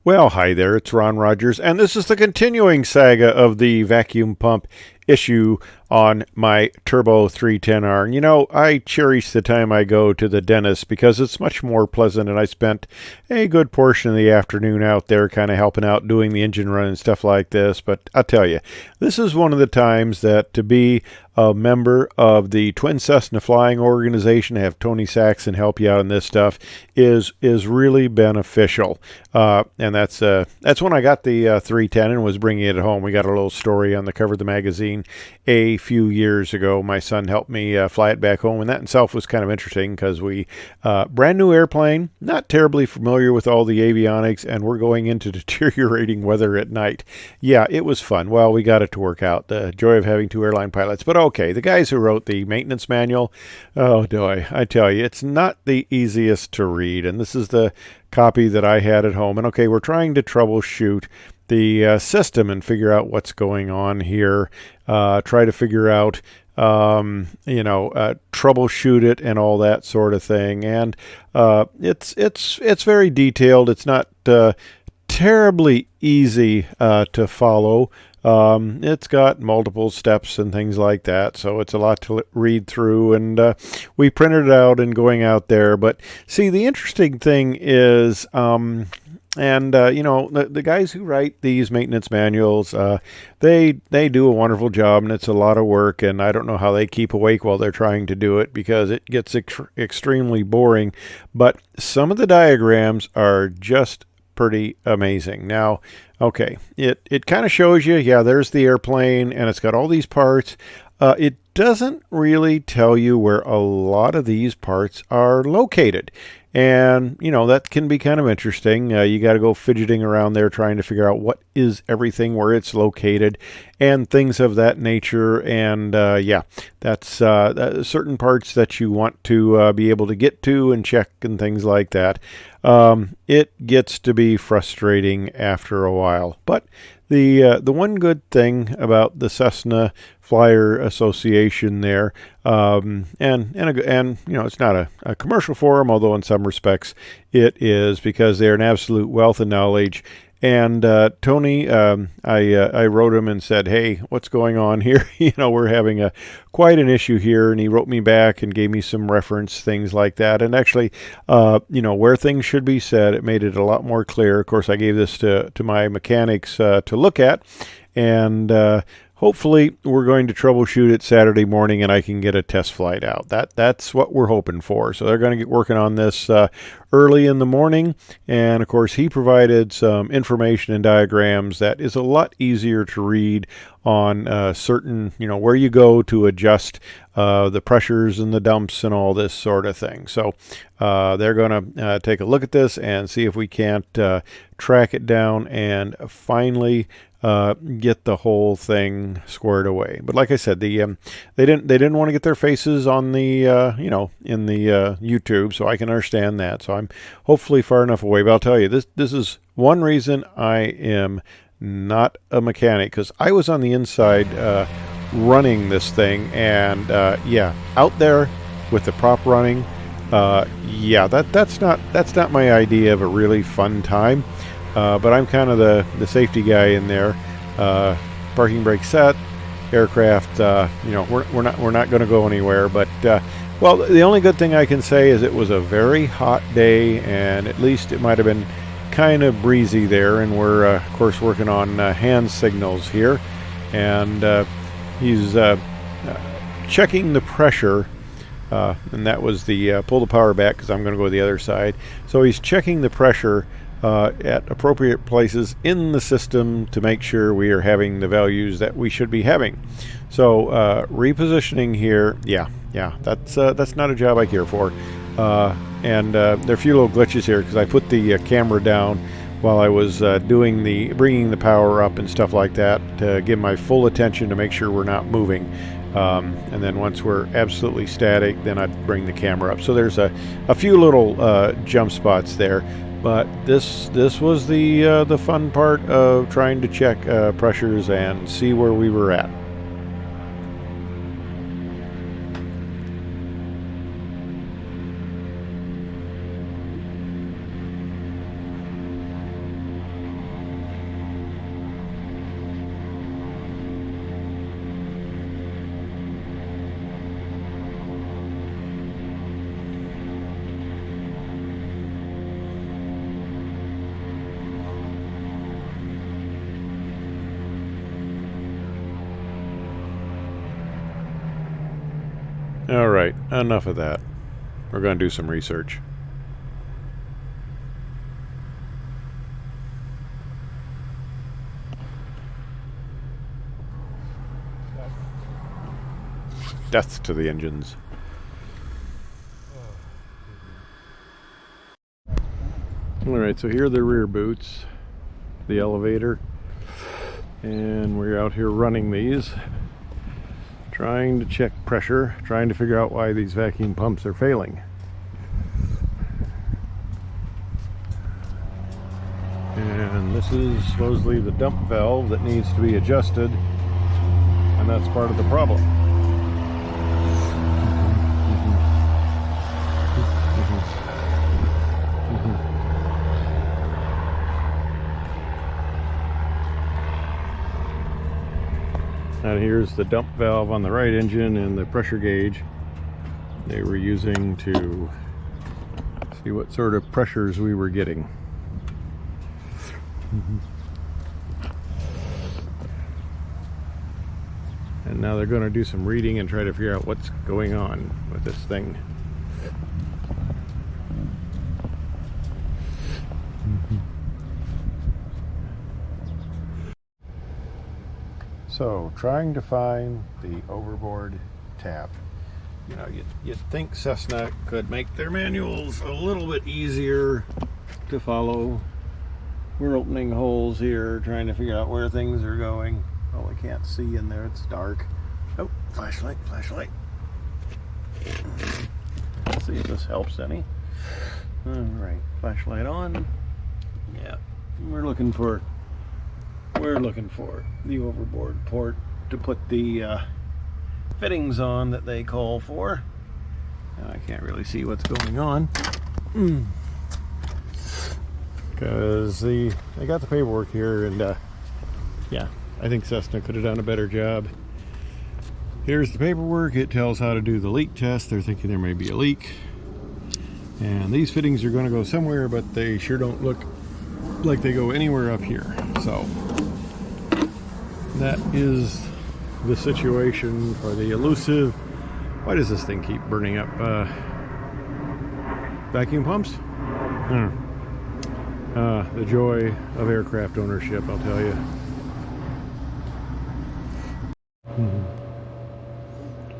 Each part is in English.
Well, hi there, it's Ron Rogers, and this is the continuing saga of the vacuum pump issue on my Turbo 310R. And I cherish the time I go to the dentist because it's much more pleasant, and I spent a good portion of the afternoon out there kind of helping out, doing the engine run and stuff like this. But I'll tell you, this is one of the times that to be a member of the Twin Cessna Flying Organization, have Tony Saxon help you out on this stuff, is really beneficial. And that's when I got the 310 and was bringing it home. We got a little story on the cover of the magazine a few years ago. My son helped me fly it back home, and that itself was kind of interesting because we brand new airplane, not terribly familiar with all the avionics, and we're going into deteriorating weather at night. Yeah, it was fun. Well, we got it to work out. The joy of having two airline pilots. But okay, the guys who wrote the maintenance manual, oh boy, I tell you, it's not the easiest to read. And this is the copy that I had at home. And okay, we're trying to troubleshoot the system and figure out what's going on here. Try to figure out, troubleshoot it and all that sort of thing. And it's very detailed. It's not terribly easy to follow. It's got multiple steps and things like that, so it's a lot to read through, and we printed it out and going out there. But see, the interesting thing is, the guys who write these maintenance manuals, they do a wonderful job, and it's a lot of work, and I don't know how they keep awake while they're trying to do it because it gets extremely boring. But some of the diagrams are just pretty amazing. Now, okay, it kind of shows you, yeah, there's the airplane, and it's got all these parts. It doesn't really tell you where a lot of these parts are located. And, that can be kind of interesting. You got to go fidgeting around there trying to figure out what is everything, where it's located, and things of that nature. And, that's certain parts that you want to be able to get to and check and things like that. It gets to be frustrating after a while. But the one good thing about the Cessna Flyer Association there, and it's not a commercial forum, although in some respects it is, because they're an absolute wealth of knowledge. And Tony, I wrote him and said, hey, what's going on here? We're having quite an issue here. And he wrote me back and gave me some reference, things like that. And actually, where things should be said, it made it a lot more clear. Of course, I gave this to my mechanics to look at. And hopefully we're going to troubleshoot it Saturday morning and I can get a test flight out. That's what we're hoping for. So they're going to get working on this early in the morning. And of course, he provided some information and diagrams that is a lot easier to read on certain, where you go to adjust the pressures and the dumps and all this sort of thing. So they're going to take a look at this and see if we can't track it down and finally get the whole thing squared away. But like I said, they didn't want to get their faces on the in the YouTube, so I can understand that. So I'm hopefully far enough away. But I'll tell you, this is one reason I am not a mechanic, because I was on the inside running this thing, and out there with the prop running, that's not my idea of a really fun time. But I'm kind of the safety guy in there. Parking brake set, aircraft. We're not going to go anywhere. But the only good thing I can say is it was a very hot day, and at least it might have been kind of breezy there. And we're of course working on hand signals here, and he's checking the pressure. And that was the pull the power back because I'm going to go to the other side. So he's checking the pressure at appropriate places in the system to make sure we are having the values that we should be having. So repositioning here, that's not a job I care for. And there are a few little glitches here because I put the camera down while I was bringing the power up and stuff like that to give my full attention to make sure we're not moving. And then once we're absolutely static, then I'd bring the camera up. So there's a few little jump spots there. But this was the fun part of trying to check pressures and see where we were at. All right, enough of that. We're going to do some research. Death to the engines. Alright, so here are the rear boots, the elevator, and we're out here running these, trying to check pressure, trying to figure out why these vacuum pumps are failing. And this is supposedly the dump valve that needs to be adjusted, and that's part of the problem. And here's the dump valve on the right engine and the pressure gauge they were using to see what sort of pressures we were getting. And now they're going to do some reading and try to figure out what's going on with this thing. So, trying to find the overboard tap. You know, you'd think Cessna could make their manuals a little bit easier to follow. We're opening holes here, trying to figure out where things are going. Oh, I can't see in there, it's dark. Oh, flashlight, flashlight. Let's see if this helps any. All right, flashlight on. Yeah, we're looking for the overboard port to put the fittings on that they call for. I can't really see what's going on because they got the paperwork here, and yeah, I think Cessna could have done a better job. Here's the paperwork. It tells how to do the leak test. They're thinking there may be a leak, and these fittings are going to go somewhere, but they sure don't look like they go anywhere up here. So that is the situation for the elusive. Why does this thing keep burning up? Vacuum pumps? The joy of aircraft ownership, I'll tell you.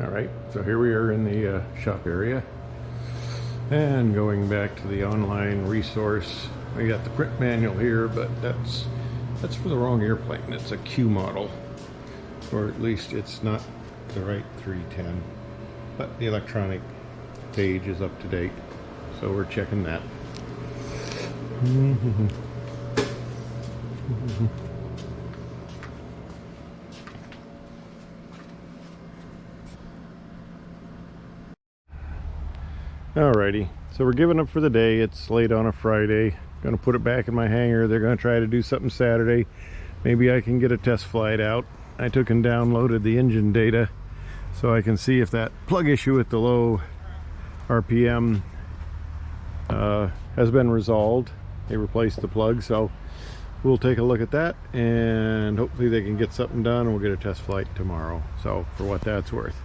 Alright, so here we are in the shop area. And going back to the online resource, we got the print manual here, but that's for the wrong airplane. It's a Q model, or at least it's not the right 310, but the electronic page is up to date, so we're checking that. Alrighty, so we're giving up for the day. It's late on a Friday. Gonna put it back in my hangar. They're gonna try to do something Saturday. Maybe I can get a test flight out. I took and downloaded the engine data so I can see if that plug issue with the low RPM has been resolved. They replaced the plug, so we'll take a look at that, and hopefully they can get something done, and we'll get a test flight tomorrow. So for what that's worth.